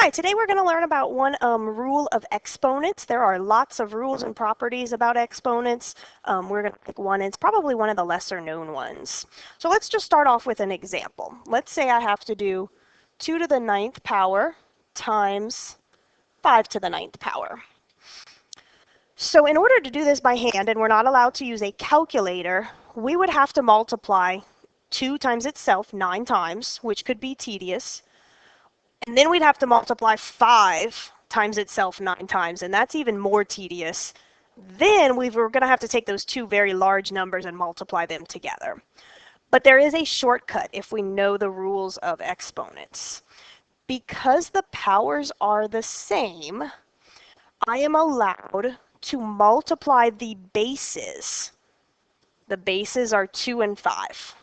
Hi, today we're going to learn about one rule of exponents. There are lots of rules and properties about exponents. We're going to pick one. It's probably one of the lesser known ones. So let's just start off with an example. Let's say I have to do 2 to the ninth power times 5 to the ninth power. So in order to do this by hand, and we're not allowed to use a calculator, we would have to multiply 2 times itself 9 times, which could be tedious. And then we'd have to multiply 5 times itself 9 times, and that's even more tedious. Then we're going to have to take those two very large numbers and multiply them together. But there is a shortcut if we know the rules of exponents. Because the powers are the same, I am allowed to multiply the bases. The bases are 2 and 5.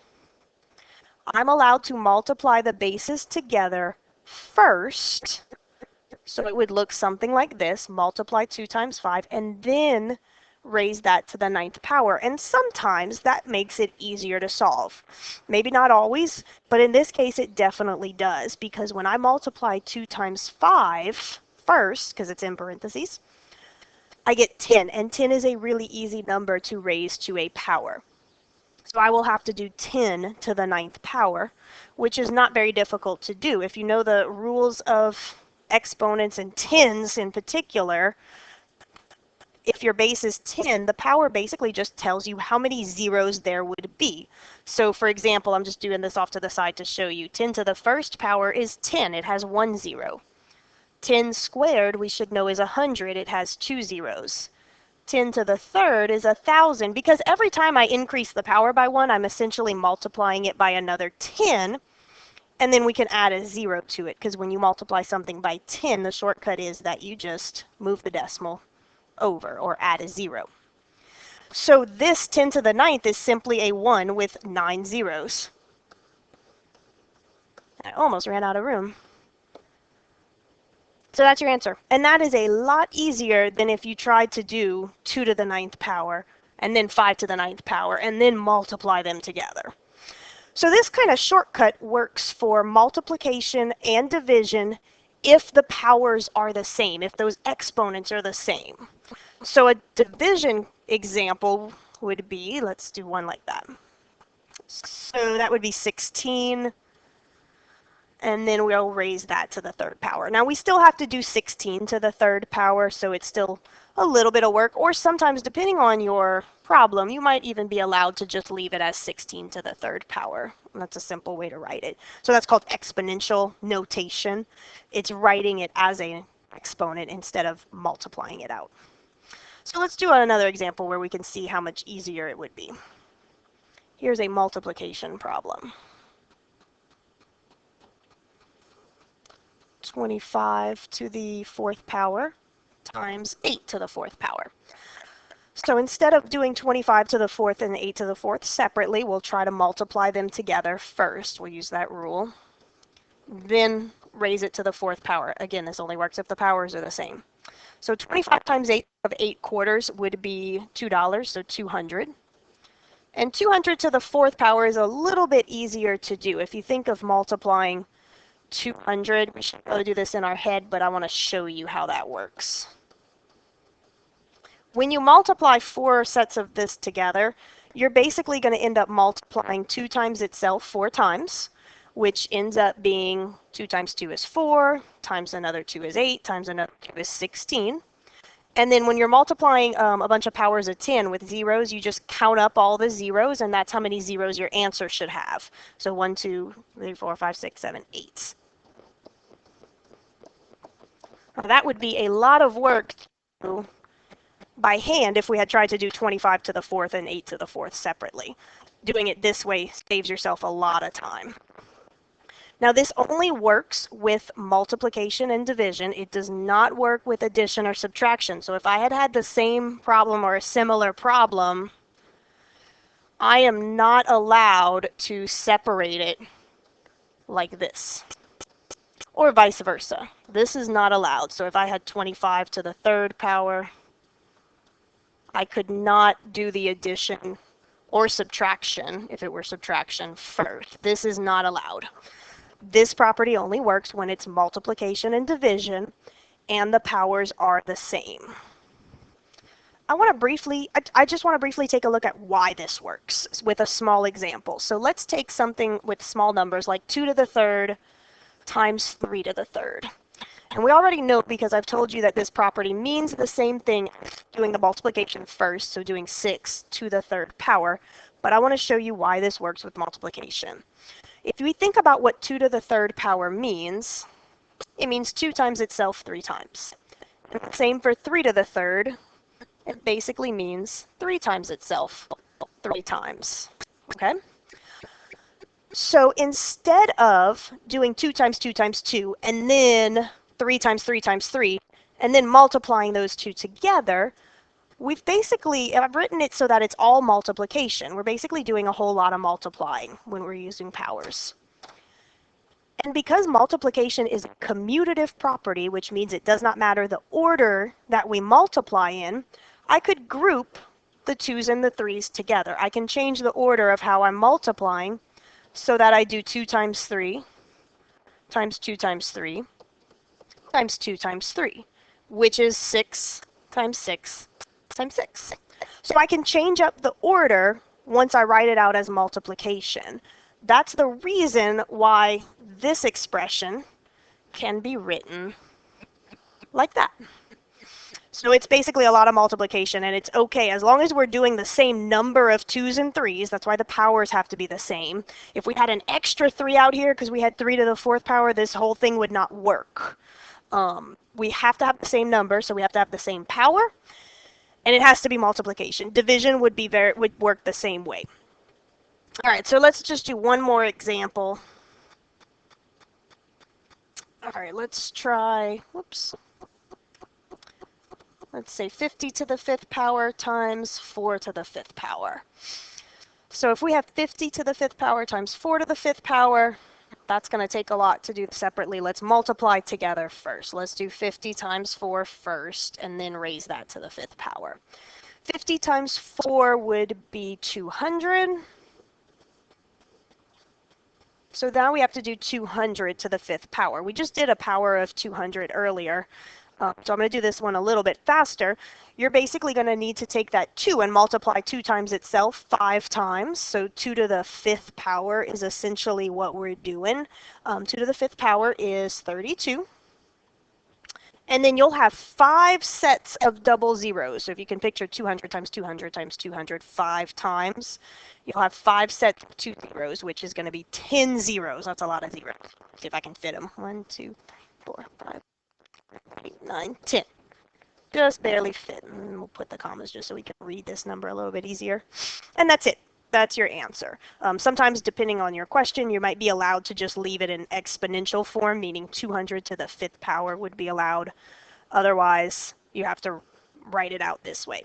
I'm allowed to multiply the bases together first, so it would look something like this: multiply 2 times 5, and then raise that to the ninth power. And sometimes that makes it easier to solve. Maybe not always, but in this case it definitely does, because when I multiply 2 times 5 first, because it's in parentheses, I get 10, and 10 is a really easy number to raise to a power. So I will have to do 10 to the ninth power, which is not very difficult to do. If you know the rules of exponents and tens in particular, if your base is 10, the power basically just tells you how many zeros there would be. So for example, I'm just doing this off to the side to show you. 10 to the first power is 10. It has 1 0. 10 squared, we should know, is 100. It has 2 zeros. 10 to the third is 1,000, because every time I increase the power by 1, I'm essentially multiplying it by another 10, and then we can add a 0 to it, because when you multiply something by 10, the shortcut is that you just move the decimal over or add a 0. So this 10 to the ninth is simply a 1 with 9 zeros. I almost ran out of room. So that's your answer. And that is a lot easier than if you tried to do 2 to the ninth power and then 5 to the ninth power and then multiply them together. So this kind of shortcut works for multiplication and division if the powers are the same, if those exponents are the same. So a division example would be, let's do one like that. So that would be 16. And then we'll raise that to the third power. Now we still have to do 16 to the third power, so it's still a little bit of work, or sometimes, depending on your problem, you might even be allowed to just leave it as 16 to the third power. And that's a simple way to write it. So that's called exponential notation. It's writing it as an exponent instead of multiplying it out. So let's do another example where we can see how much easier it would be. Here's a multiplication problem. 25 to the fourth power times 8 to the fourth power. So instead of doing 25 to the fourth and 8 to the fourth separately, we'll try to multiply them together first. We'll use that rule. Then raise it to the fourth power. Again, this only works if the powers are the same. So 25 times 8 of 8 quarters would be $2, so 200. And 200 to the fourth power is a little bit easier to do. If you think of multiplying 200. We should probably do this in our head, but I want to show you how that works. When you multiply 4 sets of this together, you're basically going to end up multiplying 2 times itself 4 times, which ends up being 2 times 2 is 4, times another 2 is 8, times another 2 is 16. And then when you're multiplying a bunch of powers of 10 with zeros, you just count up all the zeros, and that's how many zeros your answer should have. So 1, 2, 3, 4, 5, 6, 7, 8. Now that would be a lot of work to do by hand if we had tried to do 25 to the fourth and 8 to the fourth separately. Doing it this way saves yourself a lot of time. Now this only works with multiplication and division. It does not work with addition or subtraction. So if I had had the same problem or a similar problem, I am not allowed to separate it like this. Or vice versa. This is not allowed. So if I had 25 to the third power, I could not do the addition or subtraction, if it were subtraction, first. This is not allowed. This property only works when it's multiplication and division and the powers are the same. I just want to briefly take a look at why this works with a small example. So let's take something with small numbers like 2 to the third times 3 to the third. And we already know, because I've told you, that this property means the same thing as doing the multiplication first, so doing 6 to the third power. But I want to show you why this works with multiplication. If we think about what 2 to the third power means, it means 2 times itself 3 times. And the same for 3 to the third. It basically means 3 times itself 3 times. Okay? So instead of doing 2 times 2 times 2 and then 3 times 3 times 3 and then multiplying those two together, I've written it so that it's all multiplication. We're basically doing a whole lot of multiplying when we're using powers. And because multiplication is a commutative property, which means it does not matter the order that we multiply in, I could group the 2's and the 3's together. I can change the order of how I'm multiplying so that I do 2 times 3 times 2 times 3 times 2 times 3, which is 6 times 6 times 6. So I can change up the order once I write it out as multiplication. That's the reason why this expression can be written like that. So it's basically a lot of multiplication, and it's okay as long as we're doing the same number of 2's and 3's. That's why the powers have to be the same. If we had an extra 3 out here because we had 3 to the 4th power, this whole thing would not work. We have to have the same number, so we have to have the same power, and it has to be multiplication. Division would work the same way. All right, so let's just do one more example. All right, let's try, whoops. Let's say 50 to the 5th power times 4 to the 5th power. So if we have 50 to the 5th power times 4 to the 5th power, that's going to take a lot to do separately. Let's multiply together first. Let's do 50 times 4 first, and then raise that to the 5th power. 50 times 4 would be 200. So now we have to do 200 to the 5th power. We just did a power of 200 earlier. So I'm going to do this one a little bit faster. You're basically going to need to take that 2 and multiply 2 times itself 5 times. So 2 to the 5th power is essentially what we're doing. 2 to the 5th power is 32. And then you'll have 5 sets of double zeros. So if you can picture 200 times 200 times 200 5 times, you'll have 5 sets of 2 zeros, which is going to be 10 zeros. That's a lot of zeros. Let's see if I can fit them. 1, 2, 3, 4, 5, 8, 9, 10. Just barely fit. And we'll put the commas just so we can read this number a little bit easier. And that's it. That's your answer. Sometimes, depending on your question, you might be allowed to just leave it in exponential form, meaning 200 to the 5th power would be allowed. Otherwise, you have to write it out this way.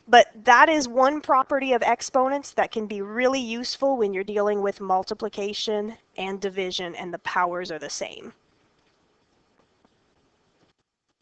But that is one property of exponents that can be really useful when you're dealing with multiplication and division and the powers are the same.